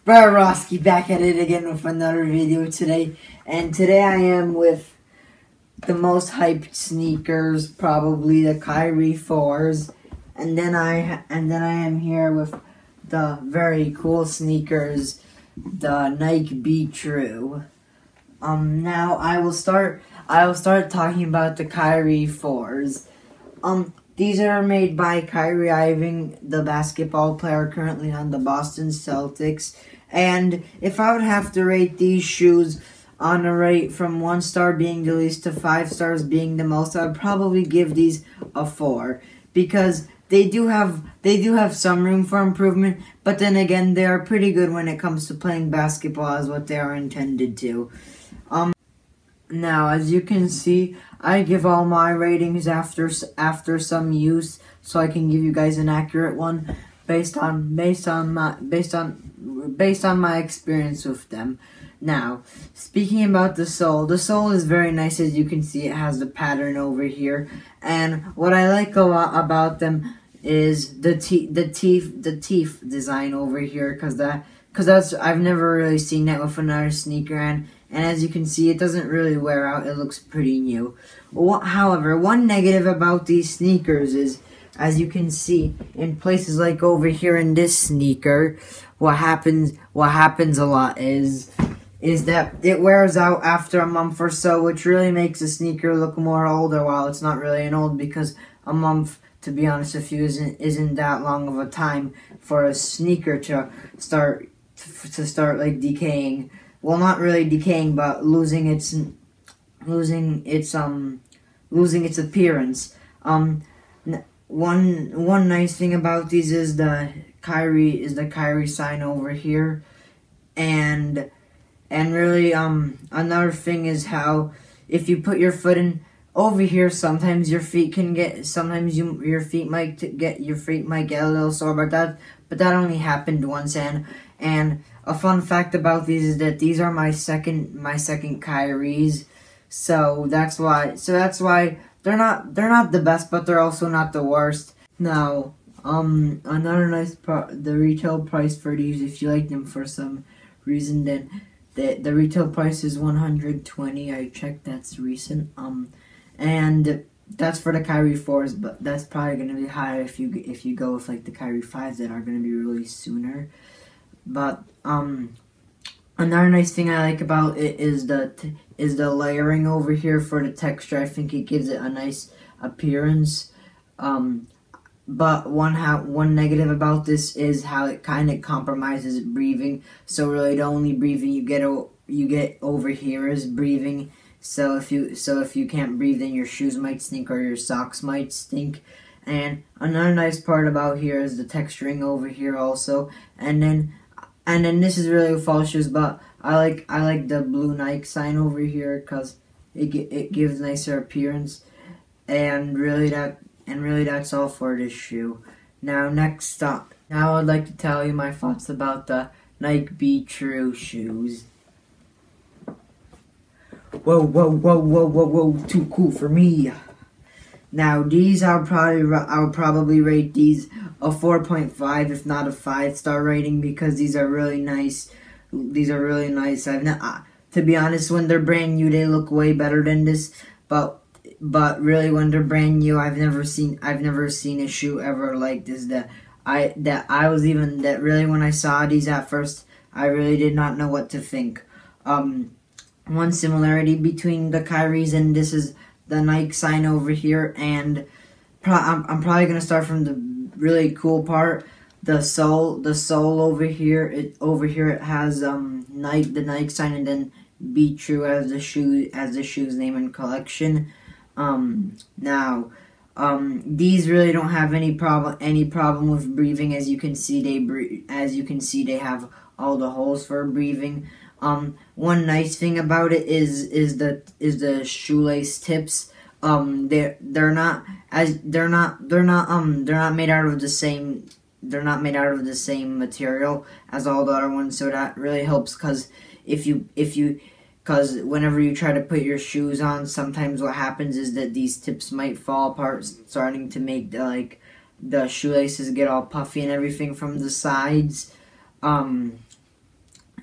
Barowski back at it again with another video today, and today I am with the most hyped sneakers, probably the Kyrie 4s, and then I am here with the very cool sneakers, the Nike BeTrue. Now I will start talking about the Kyrie 4s. These are made by Kyrie Irving, the basketball player currently on the Boston Celtics. And if I would have to rate these shoes on a rate from 1 star being the least to 5 stars being the most, I would probably give these a 4 because they do have some room for improvement, but then again they are pretty good when it comes to playing basketball as what they are intended to. Now, as you can see, I give all my ratings after some use, so I can give you guys an accurate one based on my experience with them. Now, speaking about the sole is very nice. As you can see, it has the pattern over here, and what I like a lot about them is the teeth design over here, because that's I've never really seen that with another sneaker, and as you can see, it doesn't really wear out. It looks pretty new. However, one negative about these sneakers is, as you can see, in places like over here in this sneaker, what happens a lot is that it wears out after a month or so, which really makes the sneaker look more older, while it's not really an old, because a month, to be honest with you, isn't that long of a time for a sneaker to start like decaying. Well, not really decaying, but losing its appearance. One nice thing about these is the Kyrie sign over here, and really another thing is how if you put your foot in over here, sometimes your feet might get a little sore, but that only happened once. And a fun fact about these is that these are my second Kyries, so that's why they're not the best, but they're also not the worst. Now, another nice the retail price for these, if you like them for some reason, then the retail price is $120. I checked, that's recent. And that's for the Kyrie 4s, but that's probably gonna be higher if you go with like the Kyrie 5s that are gonna be released sooner. But another nice thing I like about it is the layering over here for the texture. I think it gives it a nice appearance. But one negative about this is how it kind of compromises breathing. So really, the only breathing you get over here is breathing. So if you can't breathe, then your shoes might stink or your socks might stink. And another nice part about here is the texturing over here also. And then this is really false shoes, but I like the blue Nike sign over here because it gives nicer appearance, and really that's all for this shoe. Now next up, now I'd like to tell you my thoughts about the Nike BeTrue shoes. Whoa, too cool for me. Now these I'll probably rate these a 4.5, if not a 5-star rating, because these are really nice. To be honest, when they're brand new, they look way better than this. But really, when they're brand new, I've never seen a shoe ever like this. That really when I saw these at first, I really did not know what to think. One similarity between the Kyries and this is the Nike sign over here, and I'm probably gonna start from the really cool part. The sole over here. It has the Nike sign, and then BeTrue as the shoe's name and collection. Now, these really don't have any problem with breathing. As you can see, they have all the holes for breathing. One nice thing about it is the shoelace tips. They're not made out of the same material as all the other ones, so that really helps, because whenever you try to put your shoes on, sometimes what happens is that these tips might fall apart, starting to make the shoelaces get all puffy and everything from the sides.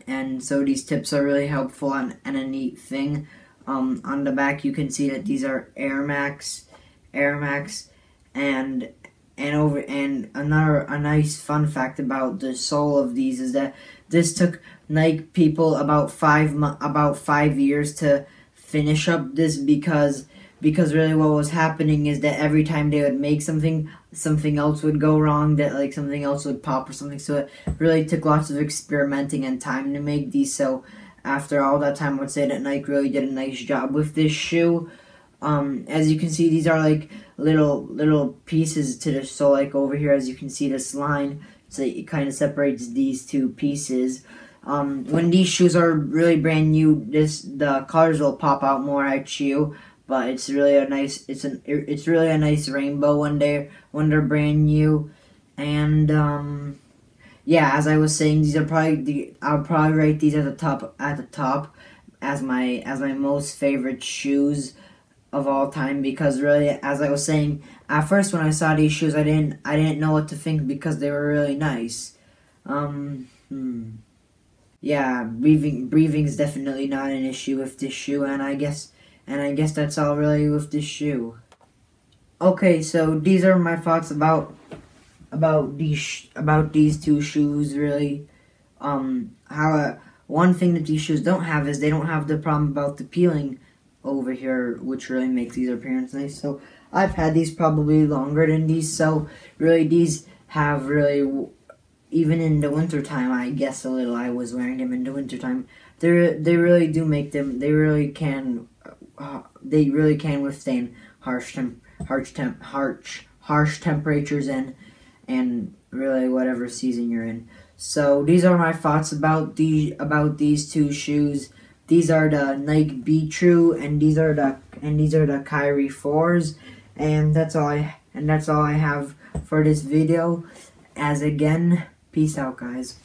and so these tips are really helpful and a neat thing. On the back you can see that these are Air Max, and a nice fun fact about the sole of these is that this took Nike people about 5 years to finish up this, because really what was happening is that every time they would make something else would go wrong, that like something else would pop or something, so it really took lots of experimenting and time to make these. So after all that time, I would say that Nike really did a nice job with this shoe. As you can see, these are like little pieces to the sole. Like over here, as you can see, this line, so it kind of separates these two pieces. When these shoes are really brand new, the colors will pop out more at you. But it's really a nice rainbow when they're brand new. And yeah, as I was saying, these are I'll probably rate these at the top as my most favorite shoes of all time, because really, as I was saying, at first when I saw these shoes, I didn't know what to think because they were really nice. Yeah, breathing's definitely not an issue with this shoe, and I guess that's all really with this shoe. Okay, so these are my thoughts about these two shoes. Really, one thing that these shoes don't have is they don't have the problem about the peeling over here, which really makes these appearance nice. So I've had these probably longer than these, so really these have really, even in the wintertime, I guess a little, I was wearing them in the wintertime, they really do make them, they really can withstand harsh temperatures and really whatever season you're in. So these are my thoughts about these two shoes. These are the Nike BeTrue, and these are the Kyrie 4s, and that's all I have for this video. As again, peace out, guys.